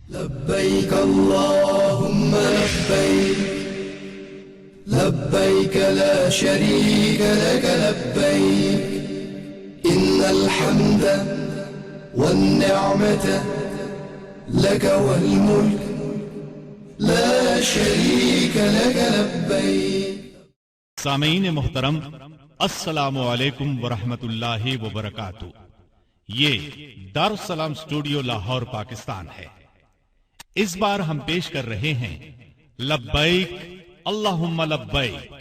لبيك اللهم لبيك لبيك لا شريك لك لبيك إن الحمد والنعمة لك والملك لا شريك لك لبيك. سامعین محترم، السلام علیکم ورحمۃ اللہ وبرکاتہ. یہ دارالسلام اسٹوڈیو لاہور پاکستان ہے. اس بار ہم پیش کر رہے ہیں لبیک اللہم لبیک.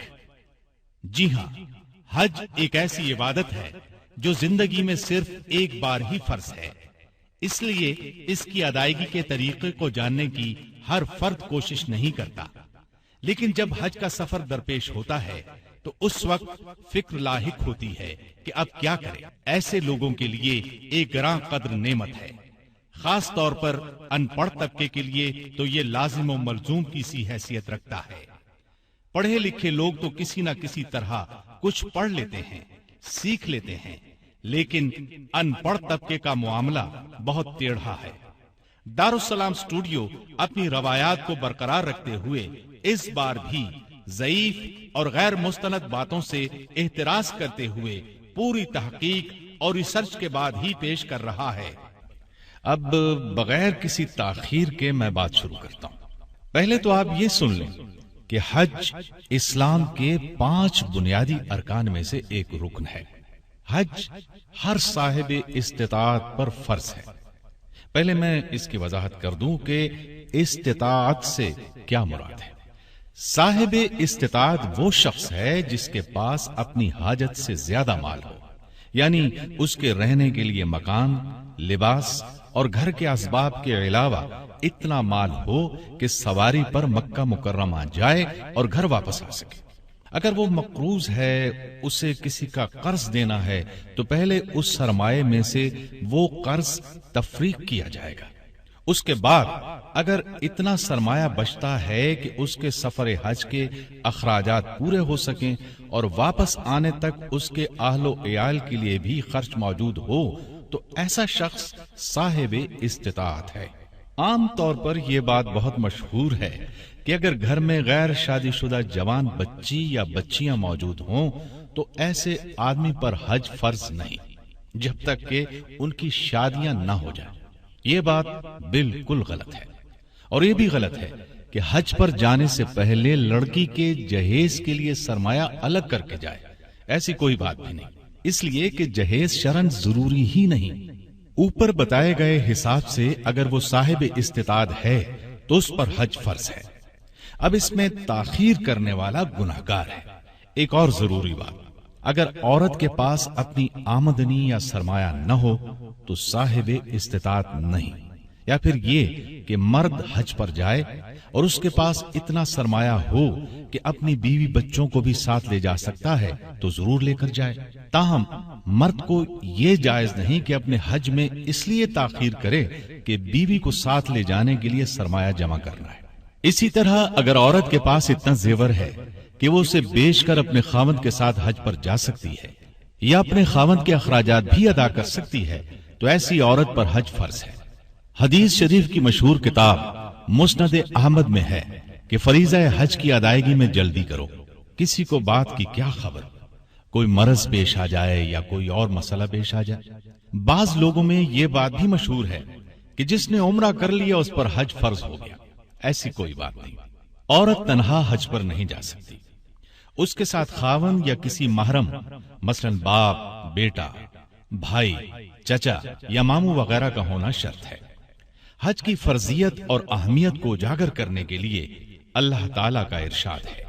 جی ہاں، حج ایک ایسی عبادت ہے جو زندگی میں صرف ایک بار ہی فرض ہے. اس لیے اس کی ادائیگی کے طریقے کو جاننے کی ہر فرد کوشش نہیں کرتا. لیکن جب حج کا سفر درپیش ہوتا ہے تو اس وقت فکر لاحق ہوتی ہے کہ اب کیا کریں. ایسے لوگوں کے لیے ایک گراں قدر نعمت ہے. خاص طور پر ان پڑھ طبقے کے لیے تو یہ لازم و ملزوم کی سی حیثیت رکھتا ہے. پڑھے لکھے لوگ تو کسی نہ کسی طرح کچھ پڑھ لیتے ہیں، سیکھ لیتے ہیں، لیکن ان پڑھ طبقے کا معاملہ بہت ٹیڑھا ہے. دارالسلام اسٹوڈیو اپنی روایات کو برقرار رکھتے ہوئے اس بار بھی ضعیف اور غیر مستند باتوں سے احتراز کرتے ہوئے پوری تحقیق اور ریسرچ کے بعد ہی پیش کر رہا ہے. اب بغیر کسی تاخیر کے میں بات شروع کرتا ہوں. پہلے تو آپ یہ سن لیں کہ حج اسلام کے 5 بنیادی ارکان میں سے ایک رکن ہے. حج ہر صاحب استطاعت پر فرض ہے. پہلے میں اس کی وضاحت کر دوں کہ استطاعت سے کیا مراد ہے. صاحب استطاعت وہ شخص ہے جس کے پاس اپنی حاجت سے زیادہ مال ہو، یعنی اس کے رہنے کے لیے مکان، لباس اور گھر کے اسباب کے علاوہ اتنا مال ہو کہ سواری پر مکہ مکرمہ جائے اور گھر واپس آ سکے. اگر وہ مقروض ہے، اسے کسی کا قرض دینا ہے، تو پہلے اس سرمایہ میں سے وہ قرض تفریق کیا جائے گا. اس کے بعد اگر اتنا سرمایہ بچتا ہے کہ اس کے سفر حج کے اخراجات پورے ہو سکیں اور واپس آنے تک اس کے اہل و عیال کے لیے بھی خرچ موجود ہو، تو ایسا شخص صاحب استطاعت ہے. عام طور پر یہ بات بہت مشہور ہے کہ اگر گھر میں غیر شادی شدہ جوان بچی یا بچیاں موجود ہوں تو ایسے آدمی پر حج فرض نہیں جب تک کہ ان کی شادیاں نہ ہو جائیں. یہ بات بالکل غلط ہے. اور یہ بھی غلط ہے کہ حج پر جانے سے پہلے لڑکی کے جہیز کے لیے سرمایہ الگ کر کے جائے. ایسی کوئی بات بھی نہیں، اس لیے کہ جہیز شرعاً ضروری ہی نہیں. اوپر بتائے گئے حساب سے اگر وہ صاحب استطاعت ہے تو اس پر حج فرض ہے. اب اس میں تاخیر کرنے والا گناہگار ہے. ایک اور ضروری بات، اگر عورت کے پاس اپنی آمدنی یا سرمایہ نہ ہو تو صاحب استطاعت نہیں. یا پھر یہ کہ مرد حج پر جائے اور اس کے پاس اتنا سرمایہ ہو کہ اپنی بیوی بچوں کو بھی ساتھ لے جا سکتا ہے تو ضرور لے کر جائے. تاہم مرد کو یہ جائز نہیں کہ اپنے حج میں اس لیے تاخیر کرے کہ بیوی کو ساتھ لے جانے کے لیے سرمایہ جمع کرنا ہے. اسی طرح اگر عورت کے پاس اتنا زیور ہے کہ وہ اسے بیچ کر اپنے خاوند کے ساتھ حج پر جا سکتی ہے یا اپنے خاوند کے اخراجات بھی ادا کر سکتی ہے تو ایسی عورت پر حج فرض ہے. حدیث شریف کی مشہور کتاب مسند احمد میں ہے کہ فریضہ حج کی ادائیگی میں جلدی کرو. کسی کو بات کی کیا خبر، کوئی مرض پیش آ جائے یا کوئی اور مسئلہ پیش آ جائے. بعض لوگوں میں یہ بات بھی مشہور ہے کہ جس نے عمرہ کر لیا اس پر حج فرض ہو گیا. ایسی کوئی بات نہیں. عورت تنہا حج پر نہیں جا سکتی. اس کے ساتھ خاوند یا کسی محرم، مثلا باپ، بیٹا، بھائی، چچا یا ماموں وغیرہ کا ہونا شرط ہے. حج کی فرضیت اور اہمیت کو اجاگر کرنے کے لیے اللہ تعالیٰ کا ارشاد ہے،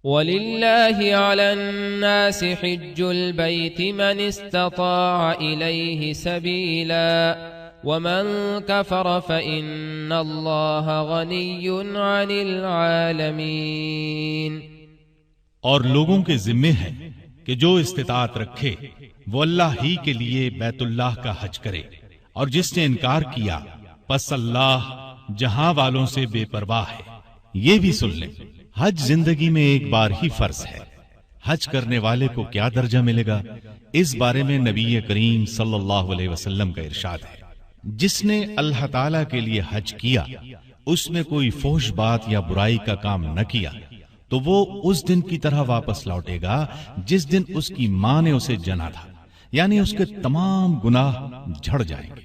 وَلِلَّهِ عَلَى النَّاسِ حِجُّ الْبَيْتِ مَنِ اسْتَطَاعَ إِلَيْهِ سَبِيلًا وَمَن كَفَرَ فَإِنَّ اللَّهَ غَنِيٌّ عَنِ الْعَالَمِينَ. اور لوگوں کے ذمے ہے کہ جو استطاعت رکھے وہ اللہ ہی کے لیے بیت اللہ کا حج کرے، اور جس نے انکار کیا پس اللہ جہاں والوں سے بے پرواہ ہے. یہ بھی سن لیں، حج زندگی میں ایک بار ہی فرض ہے. حج کرنے والے کو کیا درجہ ملے گا، اس بارے میں نبی کریم صلی اللہ علیہ وسلم کا ارشاد ہے، جس نے اللہ تعالی کے لیے حج کیا اس میں کوئی فحش بات یا برائی کا کام نہ کیا تو وہ اس دن کی طرح واپس لوٹے گا جس دن اس کی ماں نے اسے جنا تھا، یعنی اس کے تمام گناہ جھڑ جائیں گے۔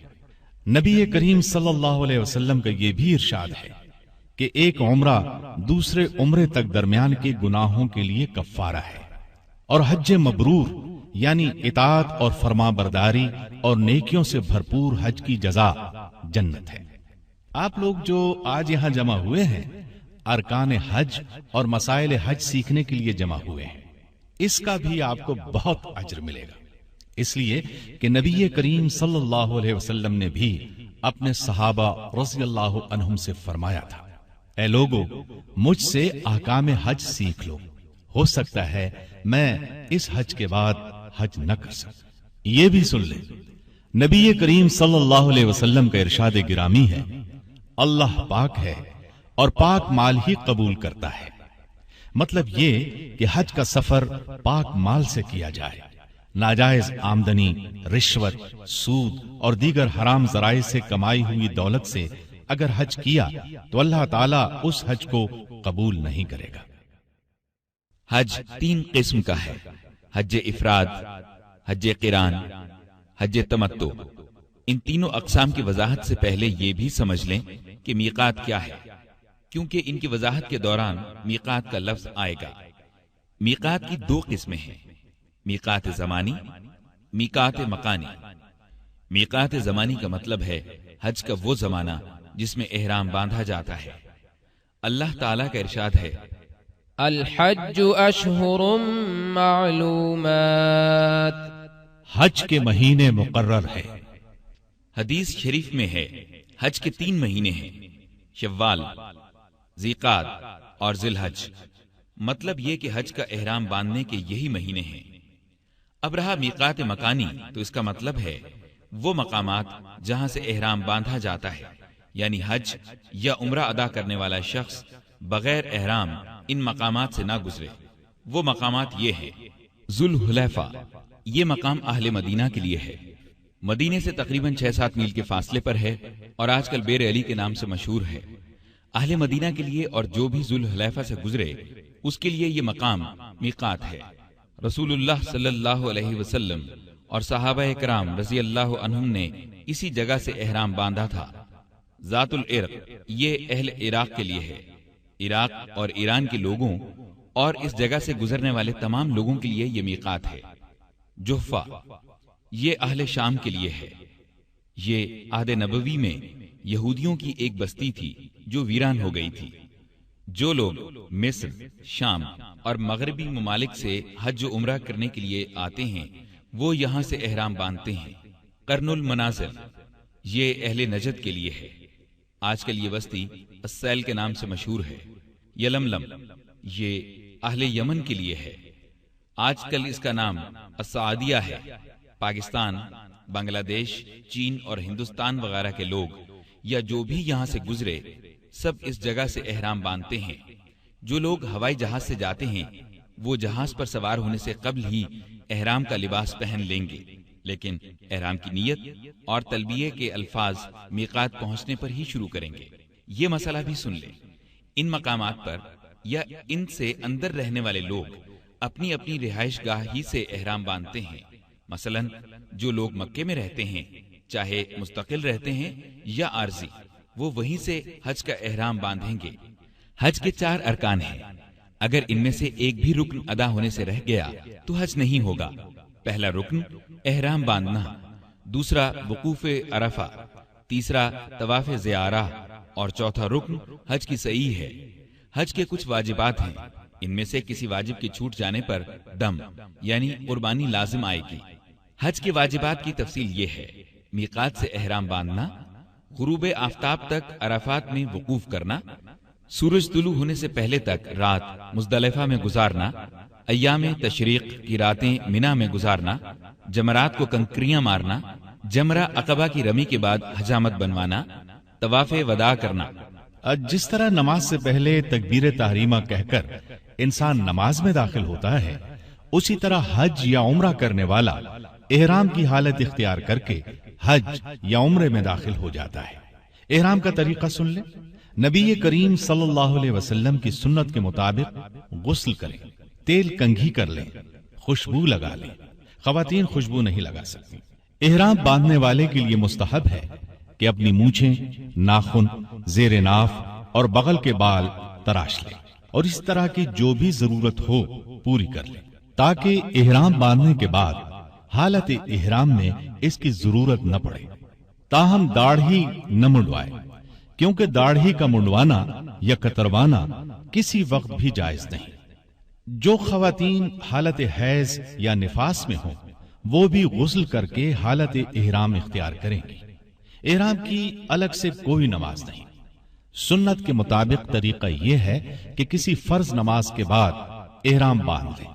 نبی کریم صلی اللہ علیہ وسلم کا یہ بھی ارشاد ہے کہ ایک عمرہ دوسرے عمرے تک درمیان کے گناہوں کے لیے کفارہ ہے، اور حج مبرور یعنی اطاعت اور فرما برداری اور نیکیوں سے بھرپور حج کی جزا جنت ہے۔ آپ لوگ جو آج یہاں جمع ہوئے ہیں ارکان حج اور مسائل حج سیکھنے کے لیے جمع ہوئے ہیں، اس کا بھی آپ کو بہت اجر ملے گا، اس لیے کہ نبی کریم صلی اللہ علیہ وسلم نے بھی اپنے صحابہ رضی اللہ عنہم سے فرمایا تھا، اے لوگو مجھ سے احکام حج سیکھ لو، ہو سکتا ہے میں اس حج کے بعد حج نہ کر سکوں۔ یہ بھی سن لیں، نبی کریم صلی اللہ علیہ وسلم کا ارشاد گرامی ہے، اللہ پاک ہے اور پاک مال ہی قبول کرتا ہے۔ مطلب یہ کہ حج کا سفر پاک مال سے کیا جائے، ناجائز آمدنی، رشوت، سود اور دیگر حرام ذرائع سے کمائی ہوئی دولت سے اگر حج کیا تو اللہ تعالیٰ اس حج کو قبول نہیں کرے گا۔ حج 3 قسم کا ہے، حج افراد، حج قران، حج تمتع۔ ان تینوں اقسام کی وضاحت سے پہلے یہ بھی سمجھ لیں کہ میقات کیا ہے، کیونکہ ان کی وضاحت کے دوران میقات کا لفظ آئے گا۔ میقات کی 2 قسمیں ہیں، میقات زمانی، میقات مکانی۔ میقات زمانی کا مطلب ہے حج کا وہ زمانہ جس میں احرام باندھا جاتا ہے۔ اللہ تعالیٰ کا ارشاد ہے، الحج اشہر معلومات، حج کے مہینے مقرر ہے۔ حدیث شریف میں ہے حج کے 3 مہینے ہیں، شوال، ذیقعد اور ذی الحج۔ مطلب یہ کہ حج کا احرام باندھنے کے یہی مہینے ہیں۔ اب رہا میقات مکانی، تو اس کا مطلب ہے وہ مقامات جہاں سے احرام باندھا جاتا ہے، یعنی حج یا عمرہ ادا کرنے والا شخص بغیر احرام ان مقامات سے نہ گزرے۔ وہ مقامات یہ ہیں، ذوالحلیفہ، یہ مقام اہل مدینہ کے لیے ہے، مدینے سے تقریباً 6-7 میل کے فاصلے پر ہے اور آج کل بیر علی کے نام سے مشہور ہے۔ اہل مدینہ کے لیے اور جو بھی ذوالحلیفہ سے گزرے اس کے لیے یہ مقام میقات ہے۔ رسول اللہ صلی اللہ علیہ وسلم اور صحابہ کرام رضی اللہ عنہم نے اسی جگہ سے احرام باندھا تھا۔ ذات العرق، یہ اہل عراق کے لیے ہے، عراق اور ایران کے لوگوں اور اس جگہ سے گزرنے والے تمام لوگوں کے لیے یہ میقات ہے۔ جحفہ، یہ اہل شام کے لیے ہے۔ یہ عہد نبوی میں یہودیوں کی ایک بستی تھی جو ویران ہو گئی تھی۔ جو لوگ مصر، شام اور مغربی ممالک سے حج و عمرہ کرنے کے لیے آتے ہیں وہ یہاں سے احرام باندھتے ہیں۔ قرن المنازل، یہ اہل نجد کے لیے ہے، آج کل یہ بستی السیل کے نام سے مشہور ہے۔ یلملم، یہ اہل یمن کے لیے ہے، آج کل اس کا نام السعادیہ ہے۔ پاکستان، بنگلہ دیش، چین اور ہندوستان وغیرہ کے لوگ یا جو بھی یہاں سے گزرے سب اس جگہ سے احرام باندھتے ہیں۔ جو لوگ ہوائی جہاز سے جاتے ہیں وہ جہاز پر سوار ہونے سے قبل ہی احرام کا لباس پہن لیں گے، لیکن احرام کی نیت اور تلبیہ کے الفاظ میقات پہنچنے پر ہی شروع کریں گے۔ یہ مسئلہ بھی سن لیں، ان مقامات پر یا ان سے اندر رہنے والے لوگ اپنی اپنی رہائش گاہ ہی سے احرام باندھتے ہیں۔ مثلا جو لوگ مکے میں رہتے ہیں، چاہے مستقل رہتے ہیں یا عارضی، وہ وہیں سے حج کا احرام باندھیں گے۔ حج کے 4 ارکان ہیں، اگر ان میں سے ایک بھی رکن ادا ہونے سے رہ گیا تو حج نہیں ہوگا۔ پہلا رکن احرام باندھنا، دوسرا وقوف عرفہ، تیسرا طواف زیارہ اور چوتھا رکن حج کی سعی ہے۔ حج کے کچھ واجبات ہیں، ان میں سے کسی واجب کے چھوٹ جانے پر دم یعنی قربانی لازم آئے گی۔ حج کے واجبات کی تفصیل یہ ہے، میقات سے احرام باندھنا، غروب آفتاب تک عرفات میں وقوف کرنا، سورج طلوع ہونے سے پہلے تک رات مزدلفہ میں گزارنا، ایام تشریق کی راتیں منا میں گزارنا، جمرات کو کنکریاں مارنا، جمرہ عقبہ کی رمی کے بعد حجامت بنوانا، طواف وداع کرنا۔ جس طرح نماز سے پہلے تکبیر تحریمہ کہہ کر انسان نماز میں داخل ہوتا ہے، اسی طرح حج یا عمرہ کرنے والا احرام کی حالت اختیار کر کے حج یا عمرے میں داخل ہو جاتا ہے۔ احرام کا طریقہ سن لیں۔ نبی کریم صلی اللہ علیہ وسلم کی سنت کے مطابق غسل کریں، تیل کنگھی کر لیں، خوشبو لگا لیں۔ خواتین خوشبو نہیں لگا سکتی۔ احرام باندھنے والے کے لیے مستحب ہے کہ اپنی مونچھیں، ناخن، زیر ناف اور بغل کے بال تراش لیں اور اس طرح کی جو بھی ضرورت ہو پوری کر لیں، تاکہ احرام باندھنے کے بعد حالت احرام میں اس کی ضرورت نہ پڑے۔ تاہم داڑھی نہ منڈوائے، کیونکہ داڑھی کا منڈوانا یا کتروانا کسی وقت بھی جائز نہیں۔ جو خواتین حالت حیض یا نفاس میں ہوں وہ بھی غسل کر کے حالت احرام اختیار کریں گی۔ احرام کی الگ سے کوئی نماز نہیں۔ سنت کے مطابق طریقہ یہ ہے کہ کسی فرض نماز کے بعد احرام باندھ لیں،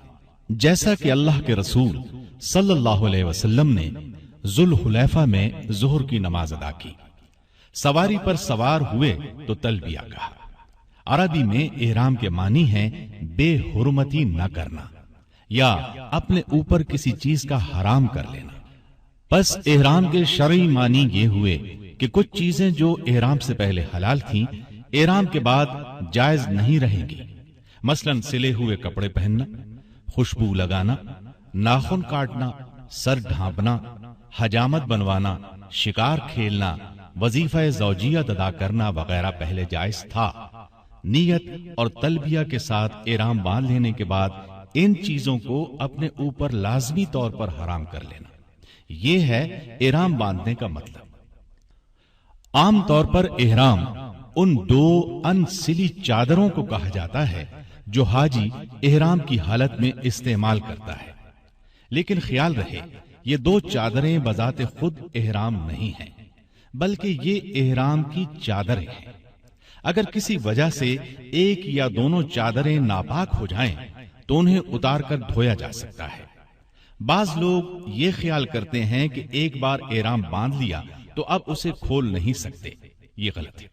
جیسا کہ اللہ کے رسول صلی اللہ علیہ وسلم نے ذوالحلیفہ میں ظہر کی نماز ادا کی۔ سواری پر سوار ہوئے تو تلبیہ کہا۔ عربی میں احرام کے معنی ہیں بے حرمتی نہ کرنا یا اپنے اوپر کسی چیز کا حرام کر لینا۔ پس احرام کے شرعی معنی یہ ہوئے کہ کچھ چیزیں جو احرام سے پہلے حلال تھیں احرام کے بعد جائز نہیں رہیں گی، مثلا سلے ہوئے کپڑے پہننا، خوشبو لگانا، ناخن کاٹنا، سر ڈھانپنا، حجامت بنوانا، شکار کھیلنا، وظیفہ زوجیت ادا کرنا وغیرہ پہلے جائز تھا۔ نیت اور تلبیہ کے ساتھ احرام باندھ لینے کے بعد ان چیزوں کو اپنے اوپر لازمی طور پر حرام کر لینا، یہ ہے احرام باندھنے کا مطلب۔ عام طور پر احرام ان دو انسلی چادروں کو کہا جاتا ہے جو حاجی احرام کی حالت میں استعمال کرتا ہے، لیکن خیال رہے یہ دو چادریں بذات خود احرام نہیں ہیں، بلکہ یہ احرام کی چادریں ہیں۔ اگر کسی وجہ سے ایک یا دونوں چادریں ناپاک ہو جائیں تو انہیں اتار کر دھویا جا سکتا ہے۔ بعض لوگ یہ خیال کرتے ہیں کہ ایک بار احرام باندھ لیا تو اب اسے کھول نہیں سکتے، یہ غلط ہے۔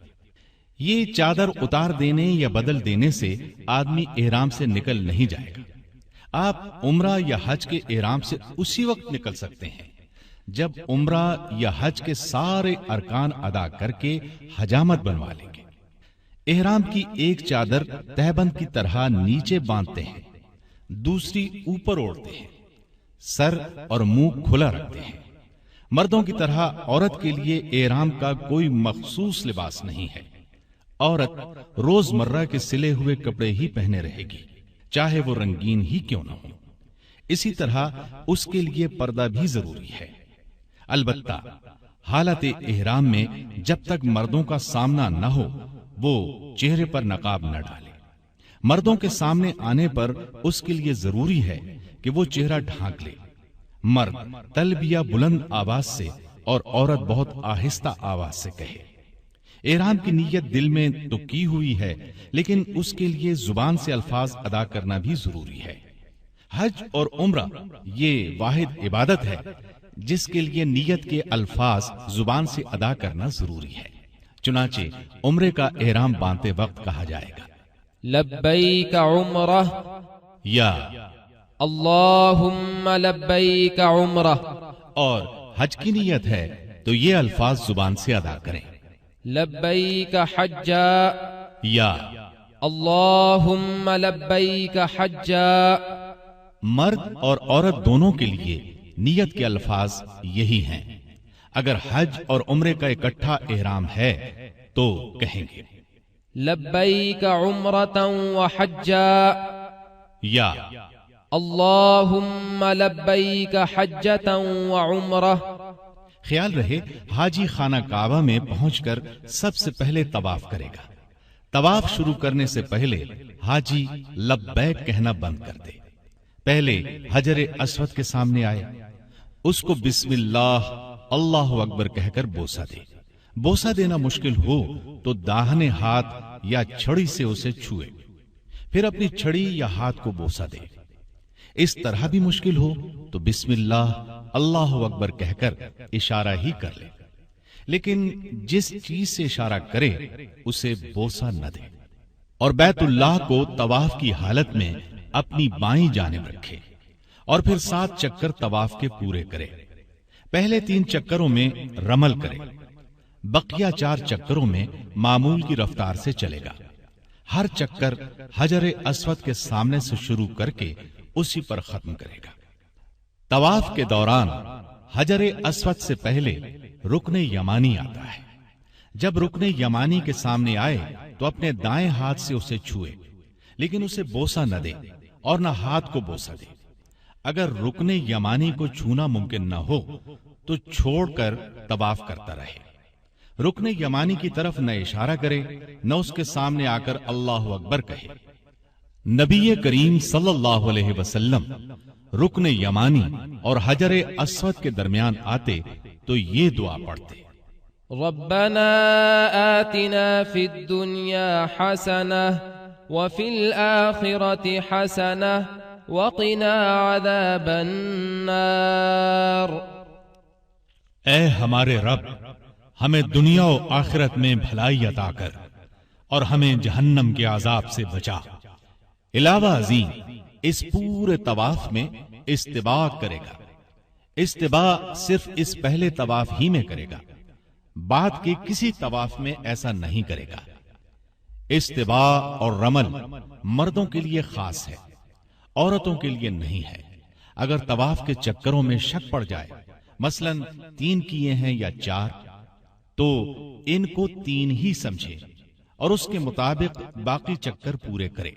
یہ چادر اتار دینے یا بدل دینے سے آدمی احرام سے نکل نہیں جائے گا۔ آپ عمرہ یا حج کے احرام سے اسی وقت نکل سکتے ہیں جب عمرہ یا حج کے سارے ارکان ادا کر کے حجامت بنوا لیں گے۔ احرام کی ایک چادر تہبند کی طرح نیچے باندھتے ہیں، دوسری اوپر اوڑھتے ہیں، سر اور منہ کھلا رکھتے ہیں۔ مردوں کی طرح عورت کے لیے احرام کا کوئی مخصوص لباس نہیں ہے۔ عورت روز مرہ کے سلے ہوئے کپڑے ہی پہنے رہے گی، چاہے وہ رنگین ہی کیوں نہ ہو۔ اسی طرح اس کے لیے پردہ بھی ضروری ہے۔ البتہ حالت احرام میں جب تک مردوں کا سامنا نہ ہو وہ چہرے پر نقاب نہ ڈالے۔ مردوں کے سامنے آنے پر اس کے لیے ضروری ہے کہ وہ چہرہ ڈھانک لے۔ مرد تلبیہ بلند آواز سے اور عورت بہت آہستہ آواز سے کہے۔ احرام کی نیت دل میں تو کی ہوئی ہے، لیکن اس کے لیے زبان سے الفاظ ادا کرنا بھی ضروری ہے۔ حج اور عمرہ یہ واحد عبادت ہے جس کے لیے نیت کے الفاظ زبان سے ادا کرنا ضروری ہے۔ چنانچہ عمرے کا احرام باندھتے وقت کہا جائے گا لبیک عمرہ یا اللہم لبیک عمرہ، اور حج کی نیت ہے تو یہ الفاظ زبان سے ادا کریں، لبیک حجا یا اللہم لبیک حجا۔ مرد اور عورت دونوں کے لیے نیت کے الفاظ یہی ہیں۔ اگر حج اور عمرے کا اکٹھا احرام ہے تو کہیں گے لبیک عمرۃ وحجا، یا اللہم لبیک حجۃ وعمرہ۔ خیال رہے حاجی خانہ کعبہ میں پہنچ کر سب سے پہلے طواف کرے گا۔ طواف شروع کرنے سے پہلے حاجی لبیک کہنا بند کر دے۔ پہلے حجر اسود کے سامنے آئے، اس کو بسم اللہ اللہ اکبر کہہ کر بوسہ دے۔ بوسہ دینا مشکل ہو تو داہنے ہاتھ یا چھڑی سے اسے چھوئے، پھر اپنی چھڑی یا ہاتھ کو بوسہ دے۔ اس طرح بھی مشکل ہو تو بسم اللہ اللہ اکبر کہہ کر اشارہ ہی کر لے، لیکن جس چیز سے اشارہ کرے اسے بوسہ نہ دے۔ اور بیت اللہ کو طواف کی حالت میں اپنی بائیں جانب رکھے اور پھر 7 چکر طواف کے پورے کرے۔ پہلے 3 چکروں میں رمل کرے، بقیہ 4 چکروں میں معمول کی رفتار سے چلے گا۔ ہر چکر حجر اسود کے سامنے سے شروع کر کے اسی پر ختم کرے گا۔ طواف کے دوران حجر اسود سے پہلے رکن یمانی آتا ہے۔ جب رکن یمانی کے سامنے آئے تو اپنے دائیں ہاتھ سے اسے چھوئے، لیکن اسے بوسہ نہ دے اور نہ ہاتھ کو بوسہ دے۔ اگر رکن یمانی کو چھونا ممکن نہ ہو تو چھوڑ کر طواف کرتا رہے۔ رکن یمانی کی طرف نہ اشارہ کرے، نہ اس کے سامنے آ کر اللہ اکبر کہے۔ نبی کریم صلی اللہ علیہ وسلم رکن یمانی اور حجر اسود کے درمیان آتے تو یہ دعا پڑھتے: ربنا آتنا في الدنيا حسنة وفي الآخرة حسنة وقنا عذاب النار۔ اے ہمارے رب، ہمیں دنیا و آخرت میں بھلائی عطا کر اور ہمیں جہنم کے عذاب سے بچا۔ علاوہ ازیں اس پورے طواف میں استباء کرے گا۔ استباء صرف اس پہلے طواف ہی میں کرے گا، بعد کے کسی طواف میں ایسا نہیں کرے گا۔ استباء اور رمل مردوں کے لیے خاص ہے، عورتوں کے لیے نہیں ہے۔ اگر طواف کے چکروں میں شک پڑ جائے، مثلا 3 کیے ہیں یا 4، تو ان کو 3 ہی سمجھے اور اس کے مطابق باقی چکر پورے کرے۔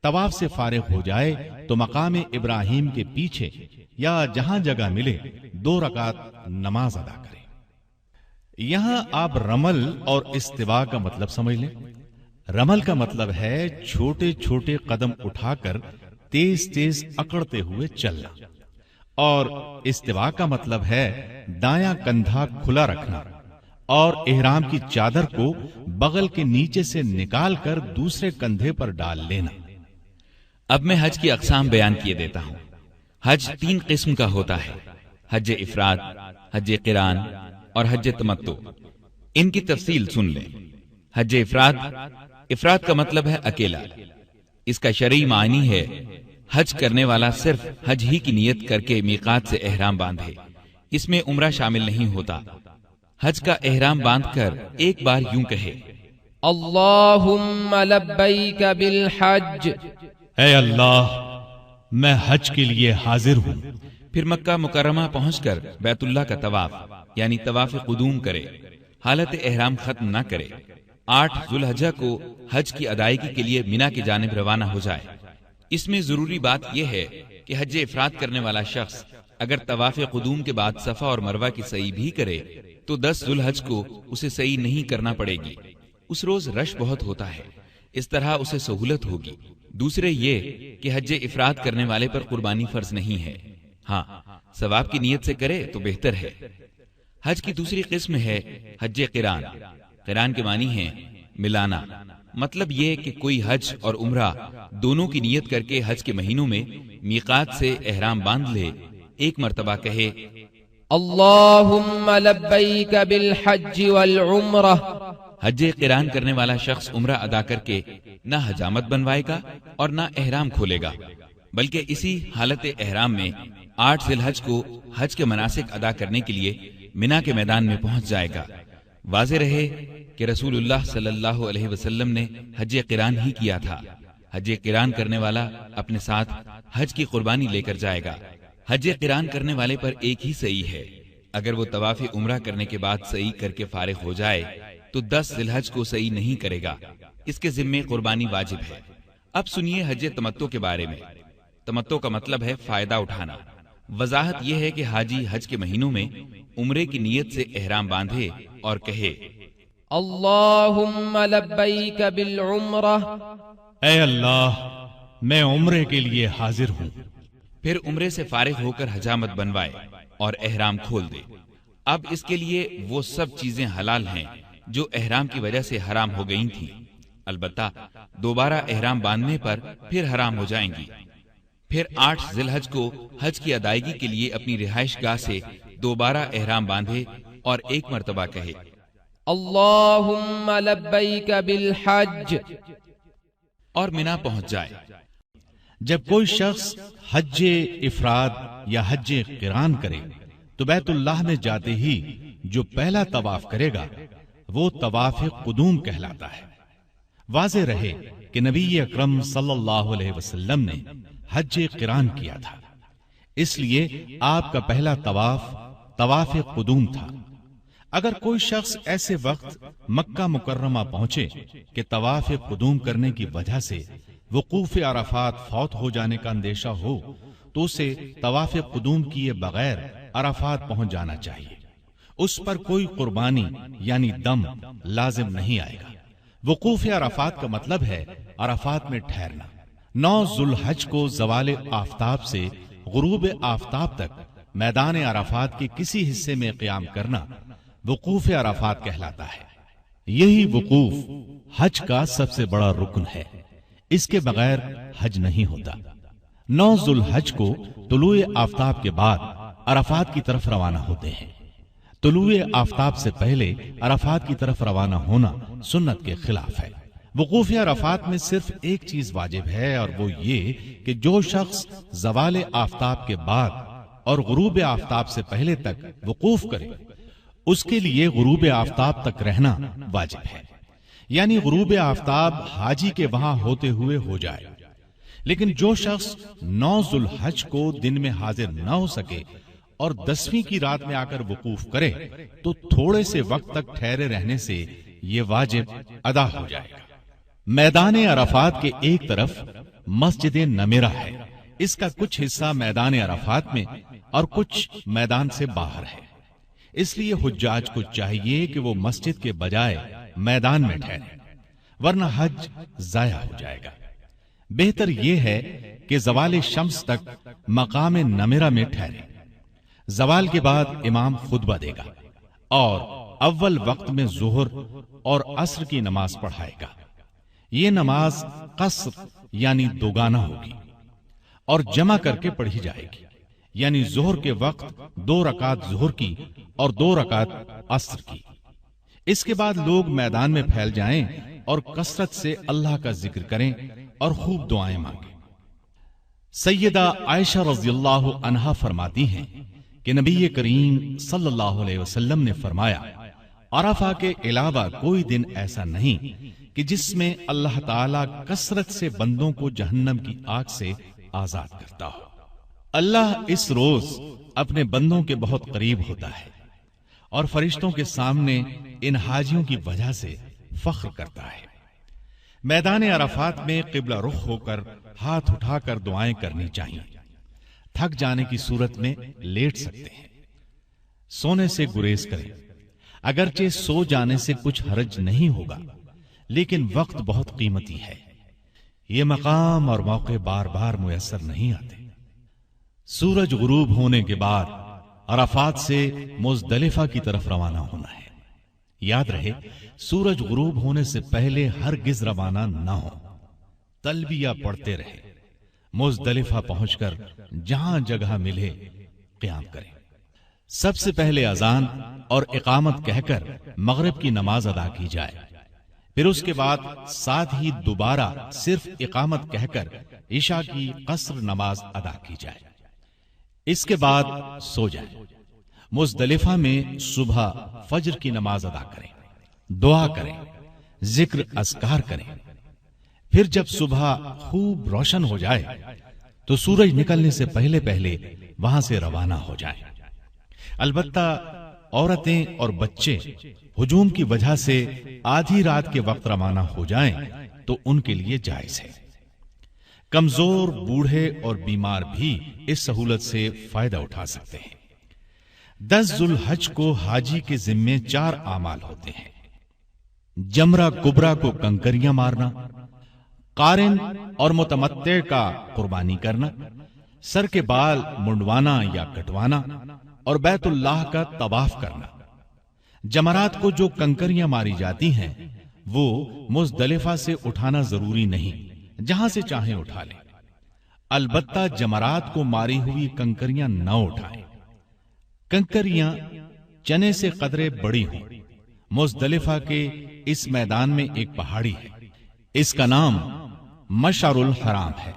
طواف سے فارغ ہو جائے تو مقام ابراہیم کے پیچھے یا جہاں جگہ ملے 2 رکعت نماز ادا کرے۔ یہاں آپ رمل اور استواء کا مطلب سمجھ لیں۔ رمل کا مطلب ہے چھوٹے چھوٹے قدم اٹھا کر تیز تیز اکڑتے ہوئے چلنا، اور استواء کا مطلب ہے دایاں کندھا کھلا رکھنا اور احرام کی چادر کو بغل کے نیچے سے نکال کر دوسرے کندھے پر ڈال لینا۔ اب میں حج کی اقسام بیان کیے دیتا ہوں۔ حج 3 قسم کا ہوتا ہے: حج افراد، حج قران اور حج تمتع۔ ان کی تفصیل سن لیں۔ حج افراد کا مطلب ہے اکیلا۔ اس کا شرعی معنی ہے حج کرنے والا صرف حج ہی کی نیت کر کے میقات سے احرام باندھے، اس میں عمرہ شامل نہیں ہوتا۔ حج کا احرام باندھ کر ایک بار یوں کہے: اللہم لبیک بالحج، اے اللہ، میں حج کے لیے حاضر ہوں۔ پھر مکہ مکرمہ پہنچ کر بیت اللہ کا طواف یعنی طواف قدوم کرے، حالت احرام ختم نہ کرے۔ 8 ذو الحجہ کو حج کی ادائیگی کے لیے مینا کی جانب روانہ ہو جائے۔ اس میں ضروری بات یہ ہے کہ حج افراد کرنے والا شخص اگر طواف قدوم کے بعد صفا اور مروہ کی سعی بھی کرے تو 10 ذو الحج کو اسے سعی نہیں کرنا پڑے گی۔ اس روز رش بہت ہوتا ہے، اس طرح اسے سہولت ہوگی۔ دوسرے یہ کہ حج افراد کرنے والے پر قربانی فرض نہیں ہے، ہاں ثواب کی نیت سے کرے تو بہتر ہے۔ حج کی دوسری قسم ہے حج قران۔ قران کے معنی ہے ملانا، مطلب یہ کہ کوئی حج اور عمرہ دونوں کی نیت کر کے حج کے مہینوں میں میقات سے احرام باندھ لے، ایک مرتبہ کہے: اللہم لبیک بالحج والعمرہ۔ حج قران کرنے والا شخص عمرہ ادا کر کے نہ حجامت بنوائے گا اور نہ احرام کھولے گا، بلکہ اسی حالت احرام میں 8 ذی الحج کو حج کے مناسک ادا کرنے کے لیے مینا کے میدان میں پہنچ جائے گا۔ واضح رہے کہ رسول اللہ صلی اللہ علیہ وسلم نے حج قران ہی کیا تھا۔ حج قران کرنے والا اپنے ساتھ حج کی قربانی لے کر جائے گا۔ حج قران کرنے والے پر ایک ہی سعی ہے، اگر وہ طواف عمرہ کرنے کے بعد سعی کر کے فارغ ہو جائے تو 10 ذی الحج کو سعی نہیں کرے گا، اس کے ذمے قربانی واجب ہے۔ اب سنیے حج تمتع کے بارے میں۔ تمتع کا مطلب ہے فائدہ اٹھانا۔ وضاحت یہ ہے کہ حاجی حج کے مہینوں میں عمرے کی نیت سے احرام باندھے اور کہے: اللہم لبیک بالعمرہ، اے اللہ، میں عمرے کے لیے حاضر ہوں۔ پھر عمرے سے فارغ ہو کر حجامت بنوائے اور احرام کھول دے۔ اب اس کے لیے وہ سب چیزیں حلال ہیں جو احرام کی وجہ سے حرام ہو گئی تھیں، البتہ دوبارہ احرام باندھنے پر پھر حرام ہو جائیں گی۔ پھر 8 ذی الحج کو حج کی ادائیگی کے لیے اپنی رہائش گاہ سے دوبارہ احرام باندھے اور ایک مرتبہ کہے: اللہم لبیک بالحج، اور مینا پہنچ جائے۔ جب کوئی شخص حج افراد یا حج قران کرے تو بیت اللہ میں جاتے ہی جو پہلا طواف کرے گا وہ طواف قدوم کہلاتا ہے۔ واضح رہے کہ نبی اکرم صلی اللہ علیہ وسلم نے حج قران کیا تھا، اس لیے آپ کا پہلا طواف طواف قدوم تھا۔ اگر کوئی شخص ایسے وقت مکہ مکرمہ پہنچے کہ طواف قدوم کرنے کی وجہ سے وقوف عرفات فوت ہو جانے کا اندیشہ ہو تو اسے طواف قدوم کیے بغیر عرفات پہنچ جانا چاہیے۔ اس پر کوئی قربانی یعنی دم لازم نہیں آئے گا۔ وقوف عرفات کا مطلب ہے عرفات میں ٹھہرنا۔ 9 ذو الحج کو زوال آفتاب سے غروب آفتاب تک میدان عرفات کے کسی حصے میں قیام کرنا وقوف عرفات کہلاتا ہے۔ یہی وقوف حج کا سب سے بڑا رکن ہے، اس کے بغیر حج نہیں ہوتا۔ 9 ذو الحج کو طلوع آفتاب کے بعد عرفات کی طرف روانہ ہوتے ہیں۔ طلوع آفتاب سے پہلے عرفات کی طرف روانہ ہونا سنت کے خلاف ہے۔ وقوف عرفات میں صرف ایک چیز واجب ہے اور وہ یہ کہ جو شخص زوال آفتاب کے بعد اور غروب آفتاب سے پہلے تک وقوف کرے اس کے لیے غروب آفتاب تک رہنا واجب ہے، یعنی غروب آفتاب حاجی کے وہاں ہوتے ہوئے ہو جائے۔ لیکن جو شخص 9 ذو الحج کو دن میں حاضر نہ ہو سکے اور 10ویں کی رات میں آ کر وقوف کرے تو تھوڑے سے وقت تک ٹھہرے رہنے سے یہ واجب ادا ہو جائے گا۔ میدان عرفات کے ایک طرف مسجد نمیرہ ہے، اس کا کچھ حصہ میدان عرفات میں اور کچھ میدان سے باہر ہے، اس لیے حجاج کو چاہیے کہ وہ مسجد کے بجائے میدان میں ٹھہرے، ورنہ حج ضائع ہو جائے گا۔ بہتر یہ ہے کہ زوال شمس تک مقام نمیرہ میں ٹھہرے۔ زوال کے بعد امام خطبہ دے گا اور اول وقت میں ظہر اور عصر کی نماز پڑھائے گا۔ یہ نماز قصر یعنی دوگانہ ہوگی اور جمع کر کے پڑھی جائے گی، یعنی ظہر کے وقت 2 رکعت ظہر کی اور 2 رکعت عصر کی۔ اس کے بعد لوگ میدان میں پھیل جائیں اور کثرت سے اللہ کا ذکر کریں اور خوب دعائیں مانگیں۔ سیدہ عائشہ رضی اللہ عنہا فرماتی ہیں کہ نبی کریم صلی اللہ علیہ وسلم نے فرمایا، عرفہ کے علاوہ کوئی دن ایسا نہیں کہ جس میں اللہ تعالیٰ کثرت سے بندوں کو جہنم کی آگ سے آزاد کرتا ہو۔ اللہ اس روز اپنے بندوں کے بہت قریب ہوتا ہے اور فرشتوں کے سامنے ان حاجیوں کی وجہ سے فخر کرتا ہے۔ میدان عرفات میں قبلہ رخ ہو کر ہاتھ اٹھا کر دعائیں کرنی چاہیے۔ تھک جانے کی صورت میں لیٹ سکتے ہیں، سونے سے گریز کریں۔ اگرچہ سو جانے سے کچھ حرج نہیں ہوگا، لیکن وقت بہت قیمتی ہے، یہ مقام اور موقع بار بار میسر نہیں آتے۔ سورج غروب ہونے کے بعد عرفات سے مزدلفہ کی طرف روانہ ہونا ہے۔ یاد رہے، سورج غروب ہونے سے پہلے ہرگز روانہ نہ ہو، تلبیہ پڑھتے رہے، مزدلفہ پہنچ کر جہاں جگہ ملے قیام کریں۔ سب سے پہلے اذان اور اقامت کہہ کر مغرب کی نماز ادا کی جائے، پھر اس کے بعد ساتھ ہی دوبارہ صرف اقامت کہہ کر عشاء کی قصر نماز ادا کی جائے۔ اس کے بعد سو جائیں۔ مزدلفہ میں صبح فجر کی نماز ادا کریں، دعا کریں، ذکر اذکار کریں، پھر جب صبح خوب روشن ہو جائے تو سورج نکلنے سے پہلے پہلے وہاں سے روانہ ہو جائیں۔ البتہ عورتیں اور بچے ہجوم کی وجہ سے آدھی رات کے وقت روانہ ہو جائیں تو ان کے لیے جائز ہے۔ کمزور، بوڑھے اور بیمار بھی اس سہولت سے فائدہ اٹھا سکتے ہیں۔ 10 ذو الحج کو حاجی کے ذمے 4 اعمال ہوتے ہیں: جمرہ کبریٰ کو کنکریاں مارنا، قارن اور متمتع کا قربانی کرنا، سر کے بال منڈوانا یا کٹوانا اور بیت اللہ کا طواف کرنا۔ جمرات کو جو کنکریاں ماری جاتی ہیں وہ مزدلفہ سے اٹھانا ضروری نہیں، جہاں سے چاہیں اٹھا لیں۔ البتہ جمرات کو ماری ہوئی کنکریاں نہ اٹھائیں۔ کنکریاں چنے سے قدرے بڑی ہوں۔ مزدلفہ کے اس میدان میں ایک پہاڑی ہے، اس کا نام مشعر الحرام ہے۔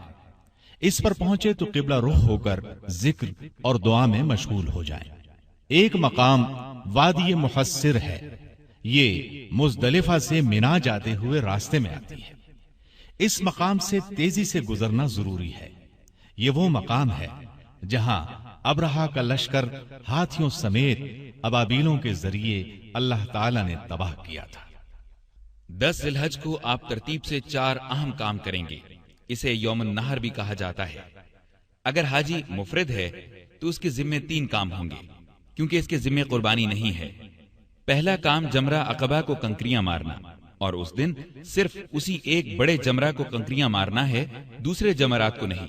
اس پر پہنچے تو قبلہ رخ ہو کر ذکر اور دعا میں مشغول ہو جائیں۔ ایک مقام وادی محصر ہے، یہ مزدلفہ سے منا جاتے ہوئے راستے میں آتی ہے۔ اس مقام سے تیزی سے گزرنا ضروری ہے۔ یہ وہ مقام ہے جہاں ابرہا کا لشکر ہاتھیوں سمیت ابابیلوں کے ذریعے اللہ تعالی نے تباہ کیا تھا۔ 10 ذی الحج کو آپ ترتیب سے 4 اہم کام کریں گے۔ اسے یوم النحر بھی کہا جاتا ہے۔ اگر حاجی مفرد ہے تو اس کے ذمے 3 کام ہوں گے، کیونکہ اس کے ذمے قربانی نہیں ہے۔ پہلا کام جمرہ عقبہ کو کنکریاں مارنا، اور اس دن صرف اسی ایک بڑے جمرہ کو کنکریاں مارنا ہے، دوسرے جمرات کو نہیں۔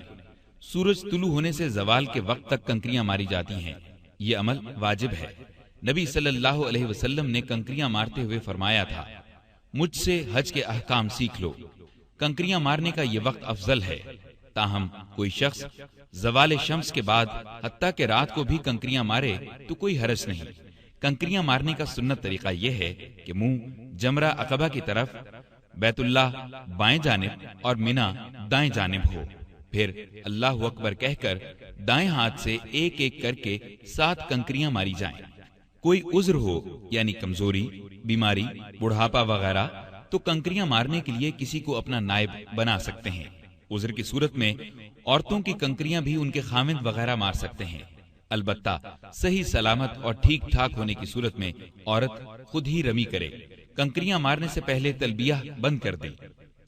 سورج طلوع ہونے سے زوال کے وقت تک کنکریاں ماری جاتی ہیں۔ یہ عمل واجب ہے۔ نبی صلی اللہ علیہ وسلم نے کنکریاں مارتے ہوئے فرمایا تھا، مجھ سے حج کے احکام سیکھ لو۔ کنکریاں مارنے کا یہ وقت افضل ہے، تاہم کوئی شخص زوال شمس کے بعد حتیٰ کہ رات کو بھی کنکریاں مارے تو کوئی حرج نہیں۔ کنکریاں مارنے کا سنت طریقہ یہ ہے کہ منہ جمرہ عقبہ کی طرف، بیت اللہ بائیں جانب اور مینا دائیں جانب ہو، پھر اللہ اکبر کہہ کر دائیں ہاتھ سے ایک ایک کر کے 7 کنکریاں ماری جائیں۔ کوئی عذر ہو یعنی کمزوری، بیماری، بڑھاپا وغیرہ تو کنکریاں مارنے کے لیے کسی کو اپنا نائب بنا سکتے ہیں۔ عذر کی صورت میں عورتوں کی کنکریاں بھی ان کے خاوند وغیرہ مار سکتے ہیں، البتہ صحیح سلامت اور ٹھیک ٹھاک ہونے کی صورت میں عورت خود ہی رمی کرے۔ کنکریاں مارنے سے پہلے تلبیہ بند کر دے۔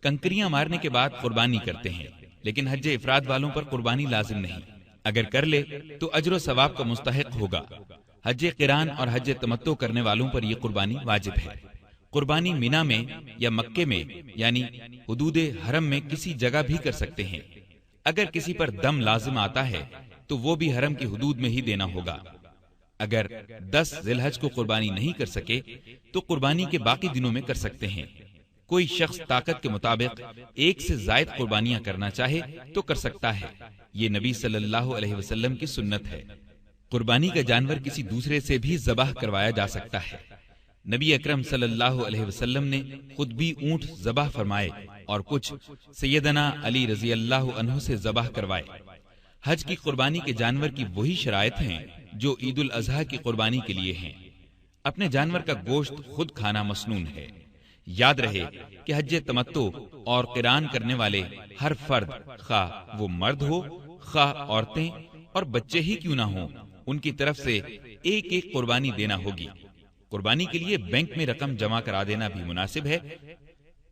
کنکریاں مارنے کے بعد قربانی کرتے ہیں، لیکن حج افراد والوں پر قربانی لازم نہیں۔ اگر کر لے تو اجر و ثواب کا مستحق ہوگا۔ حج قران اور حج تمتع کرنے والوں پر یہ قربانی واجب ہے۔ قربانی مینا میں یا مکے میں یعنی حدود حرم میں کسی جگہ بھی کر سکتے ہیں۔ اگر کسی پر دم لازم آتا ہے تو وہ بھی حرم کی حدود میں ہی دینا ہوگا۔ اگر 10 ذی الحج کو قربانی نہیں کر سکے تو قربانی کے باقی دنوں میں کر سکتے ہیں۔ کوئی شخص طاقت کے مطابق 1 سے زائد قربانیاں کرنا چاہے تو کر سکتا ہے۔ یہ نبی صلی اللہ علیہ وسلم کی سنت ہے۔ قربانی کا جانور کسی دوسرے سے بھی ذبح کروایا جا سکتا ہے۔ نبی اکرم صلی اللہ علیہ وسلم نے خود بھی اونٹ ذبح فرمائے اور کچھ سیدنا علی رضی اللہ عنہ سے ذبح کروائے۔ حج کی قربانی کے جانور کی وہی شرائط ہیں جو عید الاضحیٰ کی قربانی کے لیے ہیں۔ اپنے جانور کا گوشت خود کھانا مسنون ہے۔ یاد رہے کہ حج تمتع اور قران کرنے والے ہر فرد، خواہ وہ مرد ہو خواہ عورتیں اور بچے ہی کیوں نہ ہوں، ان کی طرف سے ایک ایک قربانی دینا ہوگی۔ قربانی کے لیے بینک میں رقم جمع کرا دینا بھی مناسب ہے۔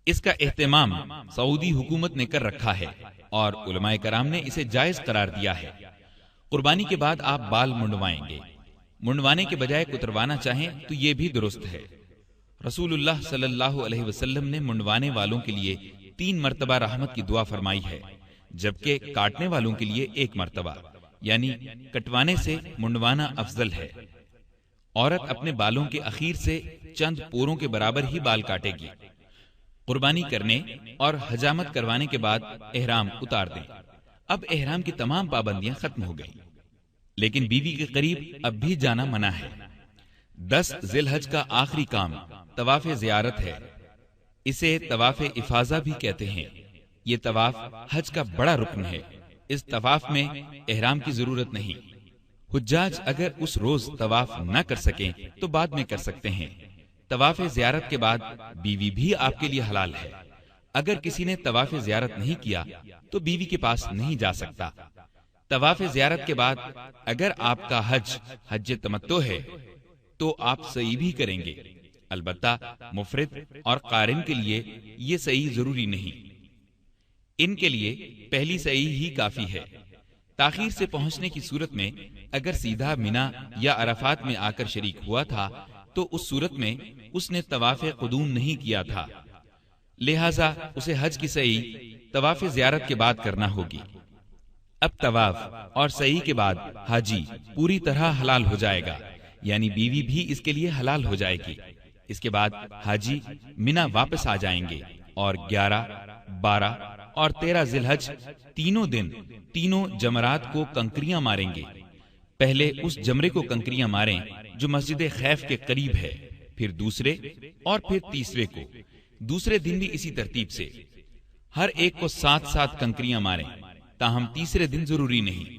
اس کا اہتمام سعودی حکومت نے کر رکھا ہے اور علماء کرام نے اسے جائز قرار دیا ہے۔ قربانی کے بعد آپ بال منڈوائیں گے۔ منڈوانے کے بجائے کتروانا چاہیں تو یہ بھی درست ہے۔ رسول اللہ صلی اللہ علیہ وسلم نے منڈوانے والوں کے لیے 3 مرتبہ رحمت کی دعا فرمائی ہے، جبکہ کاٹنے والوں کے لیے 1 مرتبہ، یعنی کٹوانے سے منڈوانا افضل ہے۔ عورت اپنے بالوں کے اخیر سے چند پوروں کے برابر ہی بال کاٹے گی۔ قربانی کرنے اور حجامت کروانے کے بعد احرام اتار دیں۔ اب احرام کی تمام پابندیاں ختم ہو گئیں، لیکن بیوی کے قریب اب بھی جانا منع ہے۔ 10 ذی الحج کا آخری کام طواف زیارت ہے۔ اسے طواف افاضہ بھی کہتے ہیں۔ یہ طواف حج کا بڑا رکن ہے۔ اس طواف میں احرام کی ضرورت نہیں۔ حجاج اگر اس روز طواف نہ کر سکیں تو بعد میں کر سکتے ہیں۔ طواف زیارت کے بعد بیوی بھی آپ کے لیے حلال ہے۔ اگر کسی نے طواف زیارت نہیں کیا تو بیوی کے پاس نہیں جا سکتا۔ طواف زیارت کے بعد اگر آپ کا حج تمتع ہے تو آپ سعی بھی کریں گے، البتہ مفرد اور قارن کے لیے یہ سعی ضروری نہیں۔ ان کے لیے پہلی سعی ہی کافی ہے۔ تاخیر سے پہنچنے کی صورت میں اگر سیدھا مینا یا عرفات میں آ کر شریک ہوا تھا تو اس صورت میں اس نے طواف قدوم نہیں کیا تھا، لہذا اسے حج کی سعی طواف زیارت کے بعد کرنا ہوگی۔ اب طواف اور سعی کے بعد حاجی پوری طرح حلال ہو جائے گا، یعنی بیوی بھی اس کے لیے حلال ہو جائے گی۔ اس کے بعد حاجی مینا واپس آ جائیں گے اور 11، 12 اور 13 ذی الحج تینوں دن تینوں جمرات کو کنکریاں ماریں گے۔ پہلے اس جمرے کو کنکریاں ماریں جو مسجد خیف کے قریب ہے، پھر دوسرے اور پھر تیسرے کو۔ دوسرے دن بھی اسی ترتیب سے ہر ایک کو 7 کنکریاں ماریں، تاہم تیسرے دن ضروری نہیں۔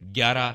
11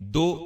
2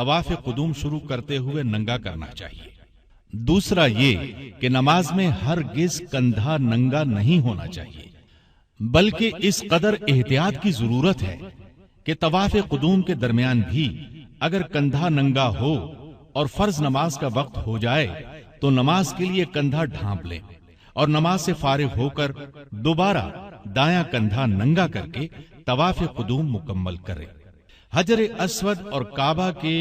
طواف قدوم شروع کرتے ہوئے ننگا کرنا چاہیے۔ دوسرا یہ کہ نماز میں ہرگز کندھا ننگا نہیں ہونا چاہیے، بلکہ اس قدر احتیاط کی ضرورت ہے کہ طواف قدوم کے درمیان بھی اگر کندھا ننگا ہو اور فرض نماز کا وقت ہو جائے تو نماز کے لیے کندھا ڈھانپ لیں اور نماز سے فارغ ہو کر دوبارہ دایاں کندھا ننگا کر کے طواف قدوم مکمل کریں۔ حجر اسود اور کعبہ کے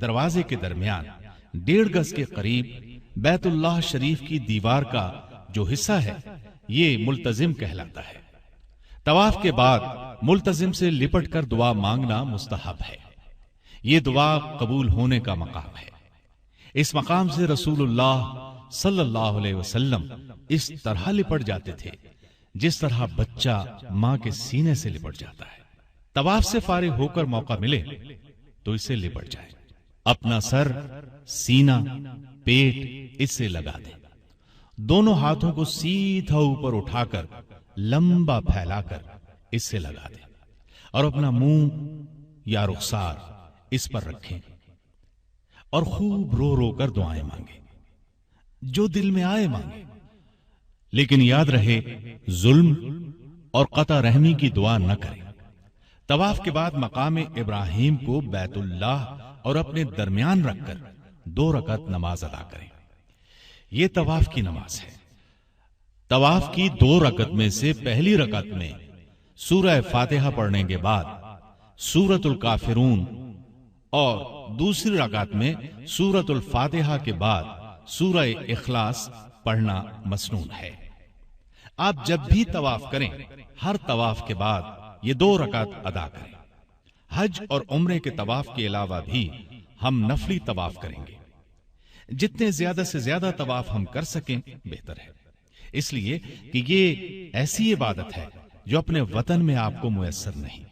دروازے کے درمیان 1.5 گز کے قریب بیت اللہ شریف کی دیوار کا جو حصہ ہے یہ ملتزم کہلاتا ہے۔ طواف کے بعد ملتزم سے لپٹ کر دعا مانگنا مستحب ہے۔ یہ دعا قبول ہونے کا مقام ہے۔ اس مقام سے رسول اللہ صلی اللہ علیہ وسلم اس طرح لپٹ جاتے تھے جس طرح بچہ ماں کے سینے سے لپٹ جاتا ہے۔ طواف سے فارغ ہو کر موقع ملے تو اسے لپٹ جائے، اپنا سر، سینہ، پیٹ اس سے لگا دیں، دونوں ہاتھوں کو سیدھا اوپر اٹھا کر لمبا پھیلا کر اس سے لگا دیں اور اپنا منہ یا رخسار اس پر رکھیں اور خوب رو رو کر دعائیں مانگیں، جو دل میں آئے مانگیں، لیکن یاد رہے ظلم اور قطع رحمی کی دعا نہ کریں۔ طواف کے بعد مقام ابراہیم کو بیت اللہ اور اپنے درمیان رکھ کر 2 رکعت نماز ادا کریں۔ یہ طواف کی نماز ہے۔ طواف کی 2 رکعت میں سے پہلی رکعت میں سورہ فاتحہ پڑھنے کے بعد سورۃ الکافرون اور دوسری رکعت میں سورۃ الفاتحہ کے بعد سورہ اخلاص پڑھنا مسنون ہے۔ آپ جب بھی طواف کریں ہر طواف کے بعد یہ 2 رکعت ادا کریں۔ حج اور عمرے کے طواف کے علاوہ بھی ہم نفلی طواف کریں گے۔ جتنے زیادہ سے زیادہ طواف ہم کر سکیں بہتر ہے، اس لیے کہ یہ ایسی عبادت ہے جو اپنے وطن میں آپ کو میسر نہیں،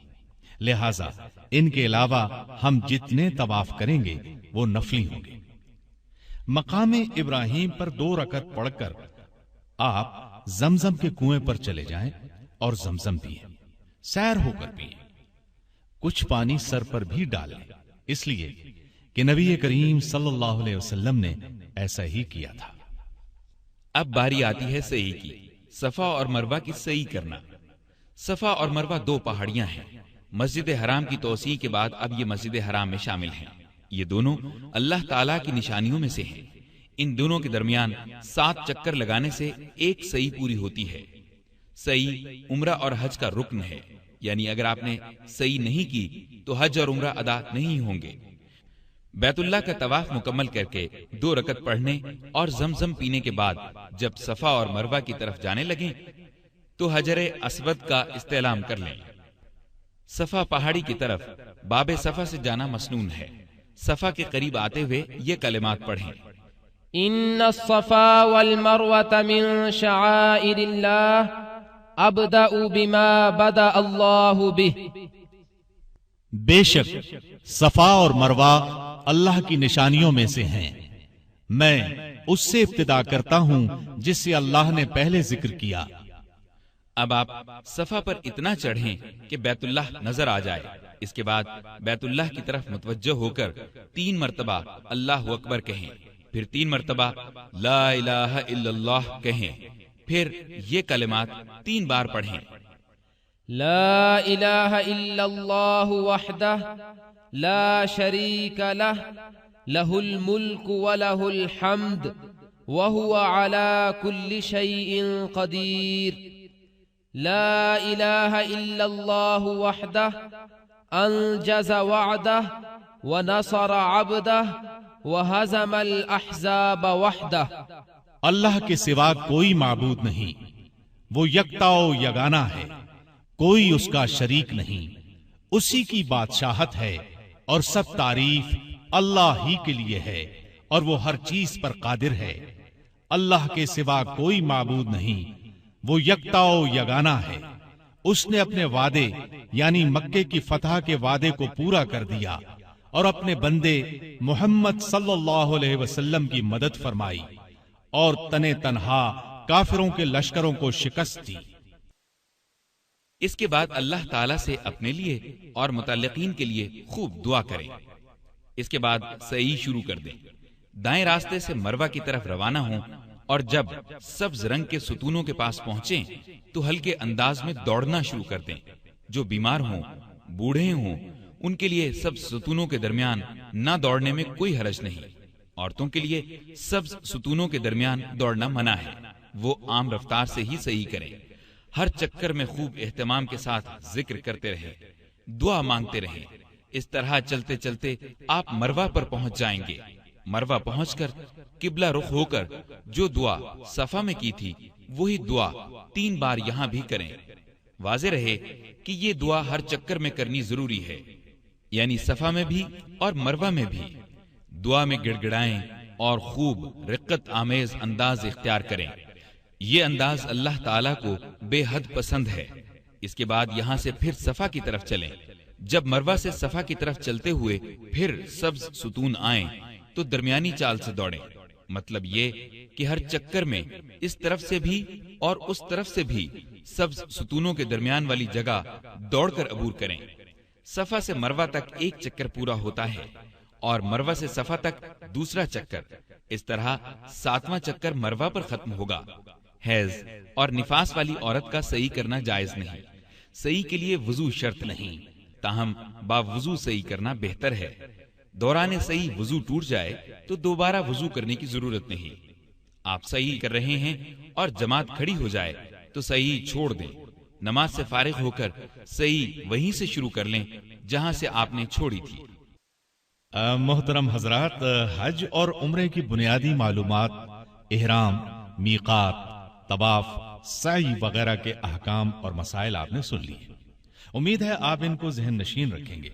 لہذا ان کے علاوہ ہم جتنے طواف کریں گے وہ نفلی ہوں گے۔ مقام ابراہیم پر 2 رکعت پڑھ کر آپ زمزم کے کنویں پر چلے جائیں اور زمزم پئیں، سیر ہو کر پئیں، کچھ پانی سر پر بھی ڈالیں، اس لیے کہ نبی کریم صلی اللہ علیہ وسلم نے ایسا ہی کیا تھا۔ اب باری آتی ہے سعی کی، صفا اور مروہ کی سعی کرنا۔ صفا اور مروہ 2 پہاڑیاں ہیں۔ مسجد حرام کی توسیع کے بعد اب یہ مسجد حرام میں شامل ہیں۔ یہ دونوں اللہ تعالیٰ کی نشانیوں میں سے ہیں۔ ان دونوں کے درمیان 7 چکر لگانے سے ایک سعی پوری ہوتی ہے۔ سعی عمرہ اور حج کا رکن ہے، یعنی اگر آپ نے سعی نہیں کی تو حج اور عمرہ ادا نہیں ہوں گے۔ بیت اللہ کا طواف مکمل کر کے 2 رکعت پڑھنے اور زمزم پینے کے بعد جب صفا اور مروہ کی طرف جانے لگیں تو حجر اسود کا استعلام کر لیں۔ صفا پہاڑی کی طرف باب صفا سے جانا مسنون ہے۔ صفا کے قریب آتے ہوئے یہ کلمات پڑھیں: ان الصفا والمروة من شعائر اللہ ابدأ بما بدأ اللہ به۔ بے شک صفا اور مروہ اللہ کی نشانیوں میں سے ہیں، میں اس سے ابتدا کرتا ہوں جس سے اللہ نے پہلے ذکر کیا۔ اب آپ صفا پر اتنا چڑھیں کہ بیت اللہ نظر آ جائے۔ اس کے بعد بیت اللہ کی طرف متوجہ ہو کر 3 مرتبہ اللہ اکبر کہیں، پھر 3 مرتبہ لا الہ الا اللہ کہیں، پھر یہ کلمات 3 بار پڑھیں: لا الہ الا اللہ وحدہ لا شریک لہ لہ الملک ولہ الحمد وہو علی کل شیء قدیر۔ لا الہ الا اللہ وحدہ انجز وعدہ ونصر عبدہ وہزم الاحزاب وحدہ۔ اللہ کے سوا کوئی معبود نہیں، وہ یکتا و یگانہ ہے، کوئی اس کا شریک نہیں، اسی کی بادشاہت ہے اور سب تعریف اللہ ہی کے لیے ہے اور وہ ہر چیز پر قادر ہے۔ اللہ کے سوا کوئی معبود نہیں، وہ یکتا و یگانہ ہے۔ اس نے اپنے وعدے یعنی مکے کی فتح کے وعدے کو پورا کر دیا اور اپنے بندے محمد صلی اللہ علیہ وسلم کی مدد فرمائی اور تنے تنہا کافروں کے لشکروں کو شکست دی۔ اس کے بعد اللہ تعالیٰ سے اپنے لیے اور متعلقین کے لیے خوب دعا کریں۔ اس کے بعد سعی شروع کر دیں، دائیں راستے سے مروہ کی طرف روانہ ہوں، اور جب سبز رنگ کے ستونوں کے پاس پہنچیں تو ہلکے انداز میں دوڑنا شروع کر دیں۔ جو بیمار ہوں، بوڑھے ہوں، ان کے لیے سبز ستونوں کے درمیان نہ دوڑنے میں کوئی حرج نہیں۔ عورتوں کے لیے سبز ستونوں کے درمیان دوڑنا منع ہے، وہ عام رفتار سے ہی صحیح کریں۔ ہر چکر میں خوب اہتمام کے ساتھ ذکر کرتے رہیں، دعا مانگتے رہیں۔ اس طرح چلتے چلتے آپ مروہ پر پہنچ جائیں گے۔ مروہ پہنچ کر قبلہ رخ ہو کر جو دعا صفا میں کی تھی وہی دعا 3 بار یہاں بھی کریں۔ واضح رہے کہ یہ دعا ہر چکر میں کرنی ضروری ہے، یعنی صفا میں بھی اور مروہ میں بھی۔ دعا میں گڑ گڑائیں اور خوب رقت آمیز انداز اختیار کریں۔ یہ انداز اللہ تعالیٰ کو بے حد پسند ہے۔ اس کے بعد یہاں سے پھر صفا کی طرف چلیں۔ جب مروہ سے صفا کی طرف چلتے ہوئے پھر سبز ستون آئیں تو درمیانی چال سے دوڑیں۔ مطلب یہ کہ ہر چکر میں اس طرف سے بھی اور اس طرف سے بھی سبز ستونوں کے درمیان والی جگہ دوڑ کر عبور کریں۔ صفا سے مروہ تک ایک چکر پورا ہوتا ہے اور مروہ سے صفا تک دوسرا چکر۔ اس طرح 7واں چکر مروہ پر ختم ہوگا۔ حیض اور نفاس والی عورت کا صحیح کرنا جائز نہیں۔ صحیح کے لیے وضو شرط نہیں، تاہم باوضو صحیح کرنا بہتر ہے۔ دوران صحیح وضو ٹوٹ جائے تو دوبارہ وضو کرنے کی ضرورت نہیں۔ آپ صحیح کر رہے ہیں اور جماعت کھڑی ہو جائے تو صحیح چھوڑ دیں۔ نماز سے فارغ ہو کر صحیح وہیں سے شروع کر لیں جہاں سے آپ نے چھوڑی تھی۔ محترم حضرات، حج اور عمرے کی بنیادی معلومات، احرام، میقات، طواف، سعی وغیرہ کے احکام اور مسائل آپ نے سن لی ہیں۔ امید ہے آپ ان کو ذہن نشین رکھیں گے۔